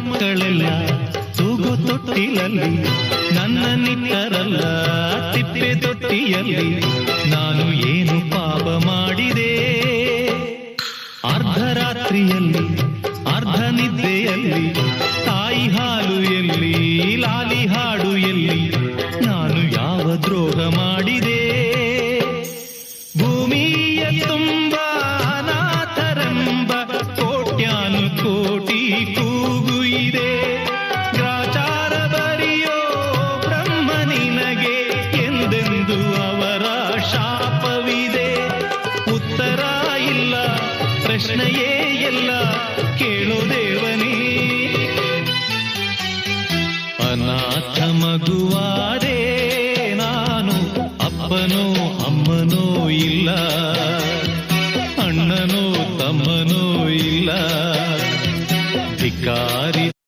ಮಕ್ಕಳೆಲ್ಲ ತೂಗು ತೊಟ್ಟಿಲಲ್ಲಿ ನನ್ನ ನಿಟ್ಟರಲ್ಲ ತಿಪ್ಪೆ ತೊಟ್ಟಿಯಲ್ಲಿ ನಾನು ಏನು ಪಾಪ ಮಾಡಿದೆ? ಅರ್ಧರಾತ್ರಿಯಲ್ಲಿ ಅರ್ಧ ನಿದ್ದೆಯಲ್ಲಿ ತಾಯಿ ಹಾಲು ಎಲ್ಲಿ ಲಾಲಿ ಹಾಡು ಎಲ್ಲಿ ನಾನು ಯಾವ ದ್ರೋಹ ಮಾಡಿದೆ? ಭೂಮಿಯ ತುಂಬ ಅನಾಥರೆಂಬ ಕೋಟ್ಯಾನು ಕೋಟಿ ಕೂಗು ಇದೆ. ಗ್ರಾಚಾರ ಬರಿಯೋ ಬ್ರಹ್ಮ ನಿನಗೆ ಎಂದೆಂದು ಅವರ ಶಾಪವಿದೆ. ಉತ್ತರ ಇಲ್ಲ, ಪ್ರಶ್ನೆಯೇ ಎಲ್ಲ, ಕೇಳೋ ದೇವನೇ. ಅನಾಥ ಮಗುವಾದೆ ನಾನು, ಅಪ್ಪನೋ ಅಮ್ಮನೋ ಇಲ್ಲ.